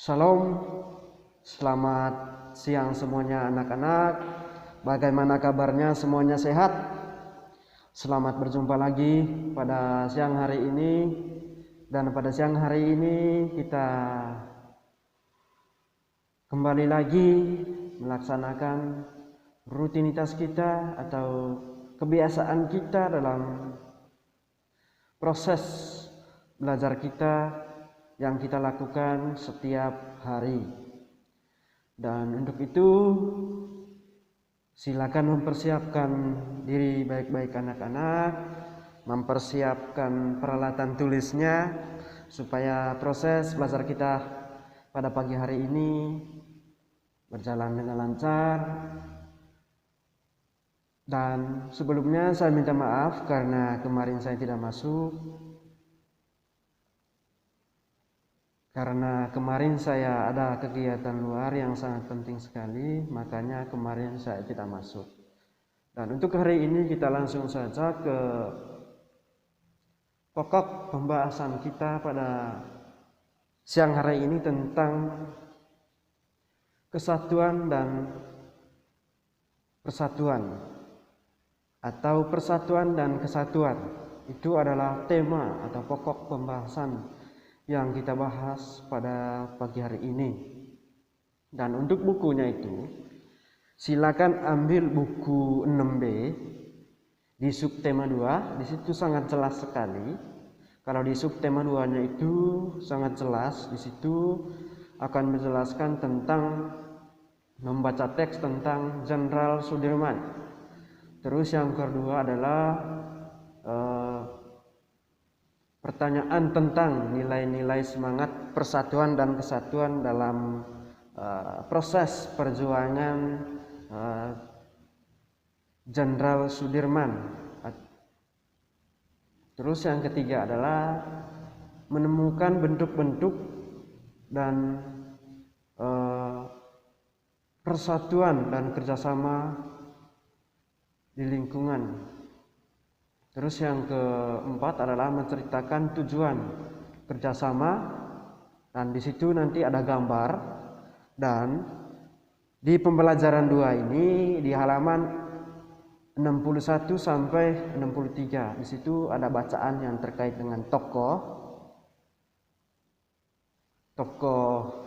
Shalom, selamat siang semuanya anak-anak. Bagaimana kabarnya, semuanya sehat? Selamat berjumpa lagi pada siang hari ini. Dan pada siang hari ini kita kembali lagi melaksanakan rutinitas kita atau kebiasaan kita dalam proses belajar kita yang kita lakukan setiap hari. Dan untuk itu silakan mempersiapkan diri baik-baik anak-anak, mempersiapkan peralatan tulisnya supaya proses belajar kita pada pagi hari ini berjalan dengan lancar. Dan sebelumnya saya minta maaf karena kemarin saya tidak masuk. Karena kemarin saya ada kegiatan luar yang sangat penting sekali, makanya kemarin saya tidak masuk. Dan untuk hari ini kita langsung saja ke pokok pembahasan kita pada siang hari ini tentang kesatuan dan persatuan atau persatuan dan kesatuan. Itu adalah tema atau pokok pembahasan yang kita bahas pada pagi hari ini. Dan untuk bukunya itu silakan ambil buku 6B di subtema 2. Di situ sangat jelas sekali. Kalau di subtema 2-nya itu sangat jelas, di situ akan menjelaskan tentang membaca teks tentang Jenderal Sudirman. Terus yang kedua adalah pertanyaan tentang nilai-nilai semangat persatuan dan kesatuan dalam proses perjuangan Jenderal Sudirman. Terus yang ketiga adalah menemukan bentuk-bentuk dan persatuan dan kerjasama di lingkungan. Terus yang keempat adalah menceritakan tujuan kerjasama, dan di situ nanti ada gambar. Dan di pembelajaran 2 ini di halaman 61 sampai 63, di situ ada bacaan yang terkait dengan tokoh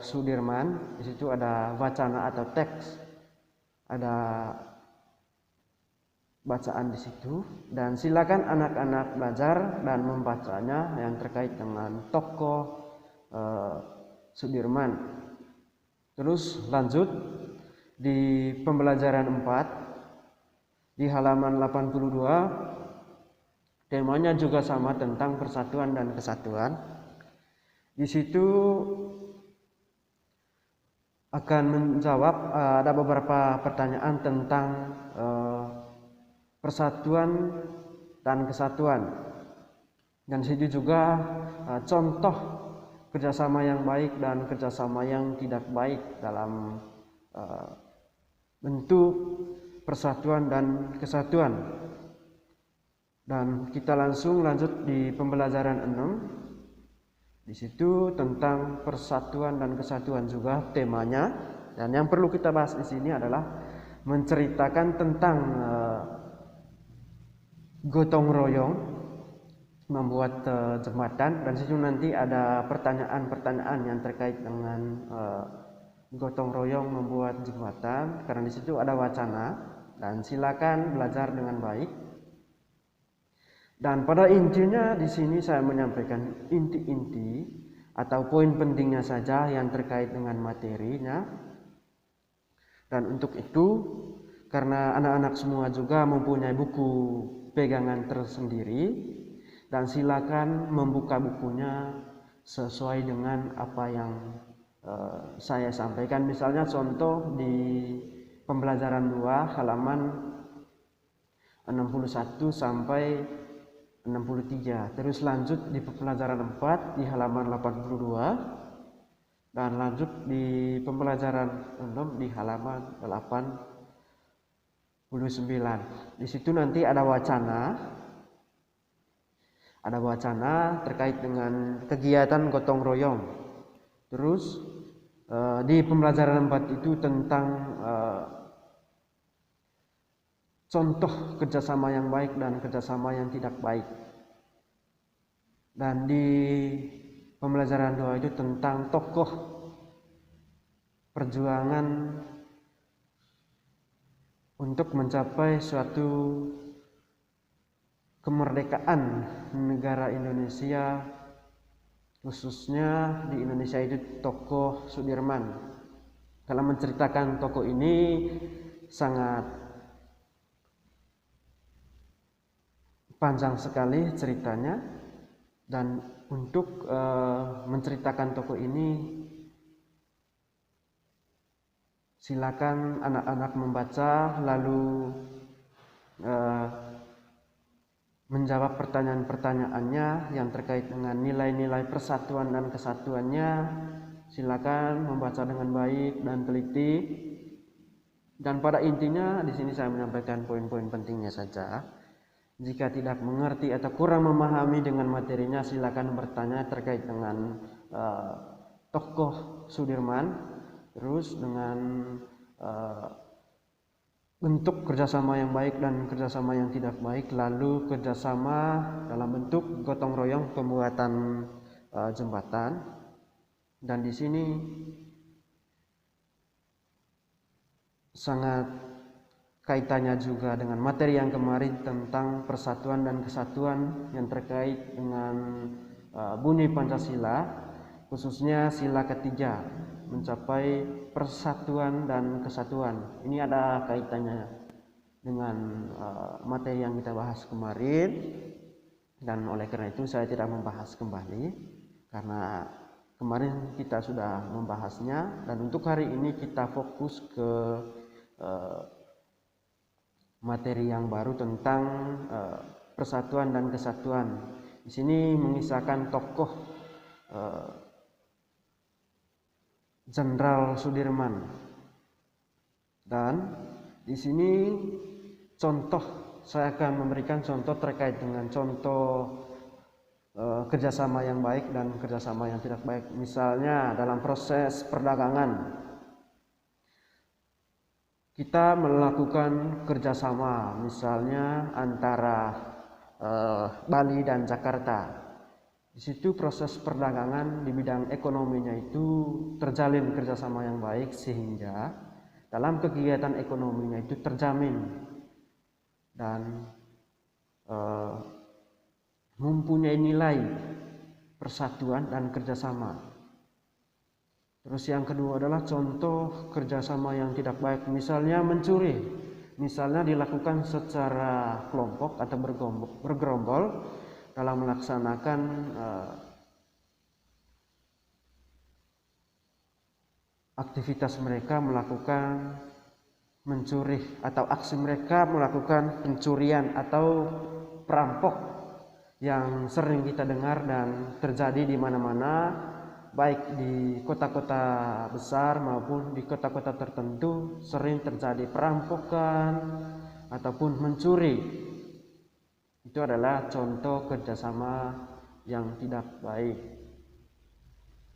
Sudirman. Di situ ada wacana atau teks, ada bacaan di situ, dan silakan anak-anak belajar dan membacanya yang terkait dengan tokoh Sudirman. Terus lanjut di pembelajaran 4 di halaman 82, temanya juga sama tentang persatuan dan kesatuan. Di situ akan menjawab ada beberapa pertanyaan tentang persatuan dan kesatuan, dan situ juga contoh kerjasama yang baik dan kerjasama yang tidak baik dalam bentuk persatuan dan kesatuan. Dan kita langsung lanjut di pembelajaran 6. Di situ tentang persatuan dan kesatuan juga temanya, dan yang perlu kita bahas di sini adalah menceritakan tentang gotong royong membuat jembatan. Dan situ nanti ada pertanyaan-pertanyaan yang terkait dengan gotong royong membuat jembatan, karena di situ ada wacana. Dan silakan belajar dengan baik. Dan pada intinya di sini saya menyampaikan inti-inti atau poin pentingnya saja yang terkait dengan materinya. Dan untuk itu, karena anak-anak semua juga mempunyai buku pegangan tersendiri, dan silakan membuka bukunya sesuai dengan apa yang saya sampaikan. Misalnya contoh di pembelajaran 2 halaman 61 sampai 63. Terus lanjut di pembelajaran 4 di halaman 82, dan lanjut di pembelajaran 6 di halaman 89. Di situ nanti ada wacana terkait dengan kegiatan gotong royong. Terus di pembelajaran 4 itu tentang contoh kerjasama yang baik dan kerjasama yang tidak baik. Dan di pembelajaran 2 itu tentang tokoh perjuangan untuk mencapai suatu kemerdekaan negara Indonesia, khususnya di Indonesia itu tokoh Sudirman. Dalam menceritakan tokoh ini sangat panjang sekali ceritanya, dan untuk menceritakan tokoh ini silakan anak-anak membaca lalu menjawab pertanyaan-pertanyaannya yang terkait dengan nilai-nilai persatuan dan kesatuannya. Silakan membaca dengan baik dan teliti. Dan pada intinya di sini saya menyampaikan poin-poin pentingnya saja. Jika tidak mengerti atau kurang memahami dengan materinya, silakan bertanya terkait dengan tokoh Sudirman, terus dengan bentuk kerjasama yang baik dan kerjasama yang tidak baik, lalu kerjasama dalam bentuk gotong royong pembuatan jembatan. Dan di sini sangat kaitannya juga dengan materi yang kemarin tentang persatuan dan kesatuan yang terkait dengan bunyi Pancasila, khususnya sila ketiga, mencapai persatuan dan kesatuan. Ini ada kaitannya dengan materi yang kita bahas kemarin, dan oleh karena itu saya tidak membahas kembali karena kemarin kita sudah membahasnya. Dan untuk hari ini kita fokus ke materi yang baru tentang persatuan dan kesatuan. Di sini mengisahkan tokoh Jenderal Sudirman, dan di sini saya akan memberikan contoh terkait dengan contoh kerjasama yang baik dan kerjasama yang tidak baik. Misalnya dalam proses perdagangan, kita melakukan kerjasama misalnya antara Bali dan Jakarta. Di situ proses perdagangan di bidang ekonominya itu terjalin kerjasama yang baik, sehingga dalam kegiatan ekonominya itu terjamin dan mempunyai nilai persatuan dan kerjasama. Terus yang kedua adalah contoh kerjasama yang tidak baik, misalnya mencuri. Misalnya dilakukan secara kelompok atau bergerombol dalam melaksanakan aktivitas mereka, melakukan mencuri, atau aksi mereka melakukan pencurian atau perampok yang sering kita dengar dan terjadi di mana-mana, baik di kota-kota besar maupun di kota-kota tertentu sering terjadi perampokan ataupun mencuri. Itu adalah contoh kerjasama yang tidak baik.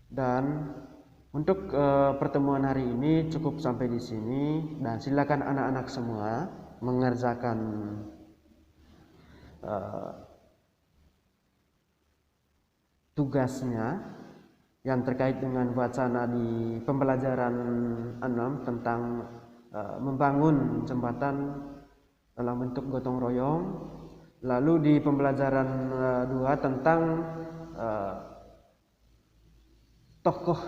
Dan untuk pertemuan hari ini cukup sampai di sini, dan silakan anak-anak semua mengerjakan tugasnya yang terkait dengan wacana di pembelajaran 6 tentang membangun jembatan dalam bentuk gotong royong. Lalu di pembelajaran 2 tentang tokoh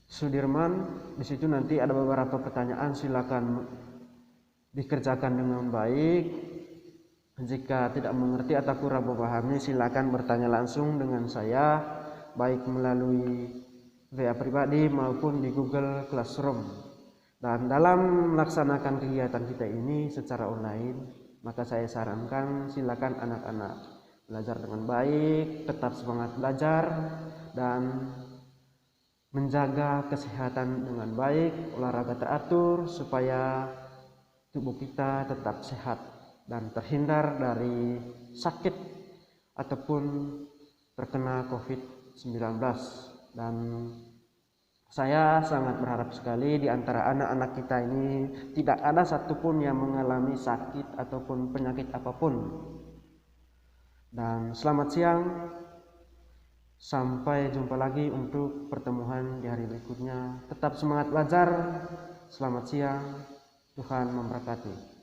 Sudirman, di situ nanti ada beberapa pertanyaan, silakan dikerjakan dengan baik. Jika tidak mengerti atau kurang memahami, silakan bertanya langsung dengan saya, baik melalui WA pribadi maupun di Google Classroom. Dan dalam melaksanakan kegiatan kita ini secara online, maka saya sarankan silakan anak-anak belajar dengan baik, tetap semangat belajar, dan menjaga kesehatan dengan baik, olahraga teratur supaya tubuh kita tetap sehat dan terhindar dari sakit ataupun terkena COVID-19. Dan Saya sangat berharap sekali di antara anak-anak kita ini tidak ada satupun yang mengalami sakit ataupun penyakit apapun. Dan selamat siang, sampai jumpa lagi untuk pertemuan di hari berikutnya. Tetap semangat belajar, selamat siang, Tuhan memberkati.